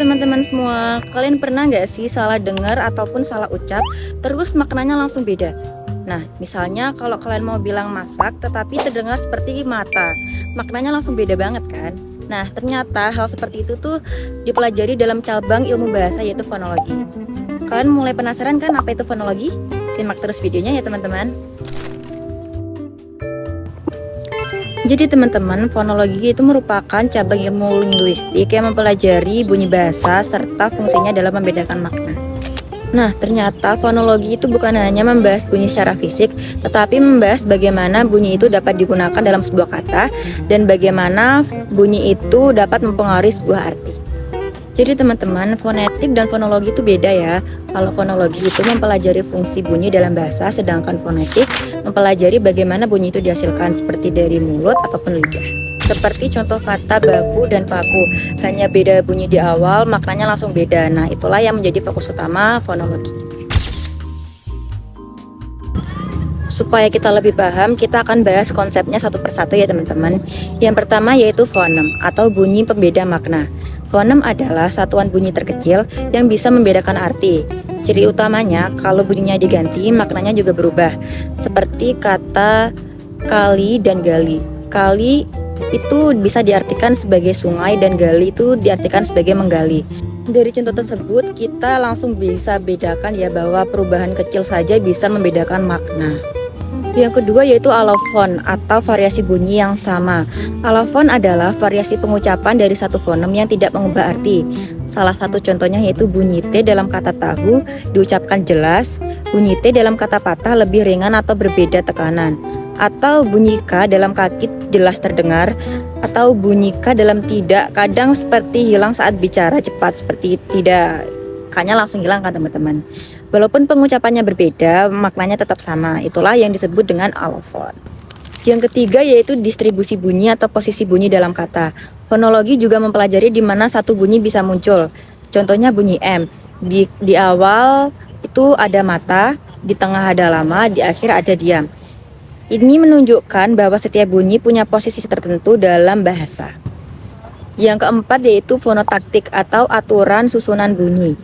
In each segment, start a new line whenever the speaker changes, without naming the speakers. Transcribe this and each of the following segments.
teman-teman semua, kalian pernah nggak sih salah dengar ataupun salah ucap, terus maknanya langsung beda? Nah, misalnya kalau kalian mau bilang masak, tetapi terdengar seperti mata, maknanya langsung beda banget kan? Nah, ternyata hal seperti itu tuh dipelajari dalam cabang ilmu bahasa yaitu fonologi. Kalian mulai penasaran kan apa itu fonologi? Simak terus videonya ya teman-teman. Jadi teman-teman, fonologi itu merupakan cabang ilmu linguistik yang mempelajari bunyi bahasa serta fungsinya dalam membedakan makna. Nah, ternyata fonologi itu bukan hanya membahas bunyi secara fisik, tetapi membahas bagaimana bunyi itu dapat digunakan dalam sebuah kata dan bagaimana bunyi itu dapat mempengaruhi sebuah arti. Jadi teman-teman, fonetik dan fonologi itu beda ya. Kalau fonologi itu mempelajari fungsi bunyi dalam bahasa, sedangkan fonetik mempelajari bagaimana bunyi itu dihasilkan seperti dari mulut ataupun lidah. Seperti contoh kata baku dan paku, hanya beda bunyi di awal, maknanya langsung beda. Nah, itulah yang menjadi fokus utama fonologi. Supaya kita lebih paham, kita akan bahas konsepnya satu persatu ya teman-teman. Yang pertama yaitu fonem atau bunyi pembeda makna. Fonem adalah satuan bunyi terkecil yang bisa membedakan arti. Ciri utamanya kalau bunyinya diganti, maknanya juga berubah. Seperti kata kali dan gali. Kali itu bisa diartikan sebagai sungai dan gali itu diartikan sebagai menggali. Dari contoh tersebut kita langsung bisa bedakan ya bahwa perubahan kecil saja bisa membedakan makna. Yang kedua yaitu alofon atau variasi bunyi yang sama. Alofon adalah variasi pengucapan dari satu fonem yang tidak mengubah arti. Salah satu contohnya yaitu bunyi T dalam kata tahu diucapkan jelas, bunyi T dalam kata patah lebih ringan atau berbeda tekanan, atau bunyi K dalam kaki jelas terdengar, atau bunyi K dalam tidak kadang seperti hilang saat bicara cepat, seperti tidak, K-nya langsung hilang kan teman-teman. Walaupun pengucapannya berbeda, maknanya tetap sama. Itulah yang disebut dengan alofon. Yang ketiga yaitu distribusi bunyi atau posisi bunyi dalam kata. Fonologi juga mempelajari di mana satu bunyi bisa muncul. Contohnya bunyi M. Di awal itu ada mata, di tengah ada lama, di akhir ada diam. Ini menunjukkan bahwa setiap bunyi punya posisi tertentu dalam bahasa. Yang keempat yaitu fonotaktik atau aturan susunan bunyi.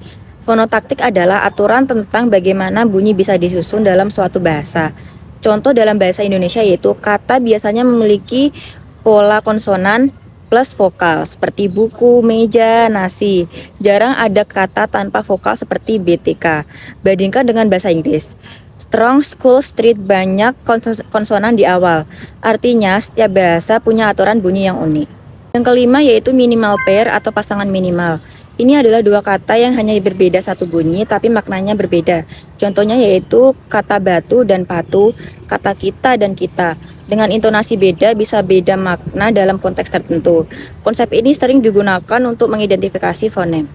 Fonotaktik adalah aturan tentang bagaimana bunyi bisa disusun dalam suatu bahasa. Contoh dalam bahasa Indonesia yaitu kata biasanya memiliki pola konsonan plus vokal seperti buku, meja, nasi. Jarang ada kata tanpa vokal seperti BTK. Bandingkan dengan bahasa Inggris. Strong, school, street banyak konsonan di awal. Artinya setiap bahasa punya aturan bunyi yang unik. Yang kelima yaitu minimal pair atau pasangan minimal. Ini adalah dua kata yang hanya berbeda satu bunyi tapi maknanya berbeda. Contohnya yaitu kata batu dan patu, kata kita dan kita. Dengan intonasi beda bisa beda makna dalam konteks tertentu. Konsep ini sering digunakan untuk mengidentifikasi fonem.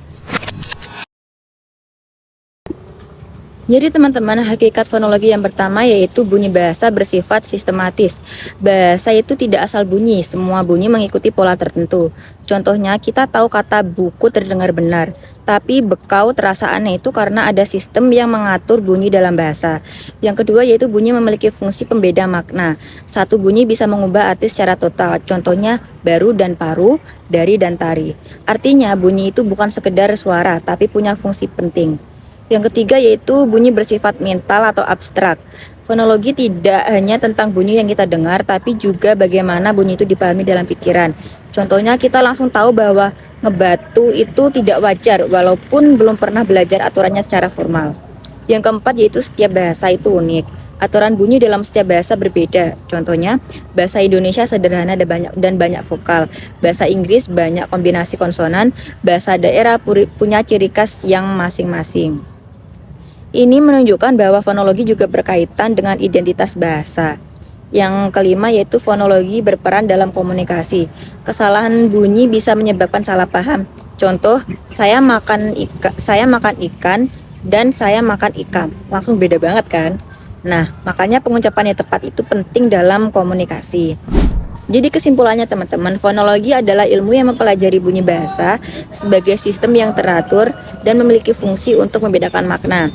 Jadi teman-teman, hakikat fonologi yang pertama yaitu bunyi bahasa bersifat sistematis. Bahasa itu tidak asal bunyi, semua bunyi mengikuti pola tertentu. Contohnya kita tahu kata buku terdengar benar, tapi bekau terasa aneh itu karena ada sistem yang mengatur bunyi dalam bahasa. Yang kedua yaitu bunyi memiliki fungsi pembeda makna. Satu bunyi bisa mengubah arti secara total, contohnya baru dan paru, dari dan tari. Artinya bunyi itu bukan sekedar suara, tapi punya fungsi penting. Yang ketiga yaitu bunyi bersifat mental atau abstrak. Fonologi tidak hanya tentang bunyi yang kita dengar, tapi juga bagaimana bunyi itu dipahami dalam pikiran. Contohnya kita langsung tahu bahwa ngebatu itu tidak wajar, walaupun belum pernah belajar aturannya secara formal. Yang keempat yaitu setiap bahasa itu unik. Aturan bunyi dalam setiap bahasa berbeda. Contohnya, bahasa Indonesia sederhana dan banyak vokal. Bahasa Inggris banyak kombinasi konsonan. Bahasa daerah punya ciri khas yang masing-masing. Ini menunjukkan bahwa fonologi juga berkaitan dengan identitas bahasa. Yang kelima yaitu fonologi berperan dalam komunikasi. Kesalahan bunyi bisa menyebabkan salah paham. Contoh, saya makan ikan dan saya makan ikan. Langsung beda banget kan? Nah, makanya pengucapan yang tepat itu penting dalam komunikasi. Jadi kesimpulannya teman-teman, fonologi adalah ilmu yang mempelajari bunyi bahasa sebagai sistem yang teratur dan memiliki fungsi untuk membedakan makna.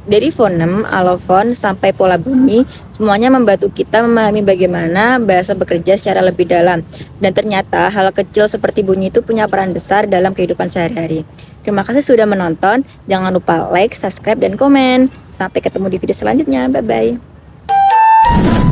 Dari fonem, alofon, sampai pola bunyi, semuanya membantu kita memahami bagaimana bahasa bekerja secara lebih dalam. Dan ternyata hal kecil seperti bunyi itu punya peran besar dalam kehidupan sehari-hari. Terima kasih sudah menonton. Jangan lupa like, subscribe, dan komen. Sampai ketemu di video selanjutnya. Bye-bye.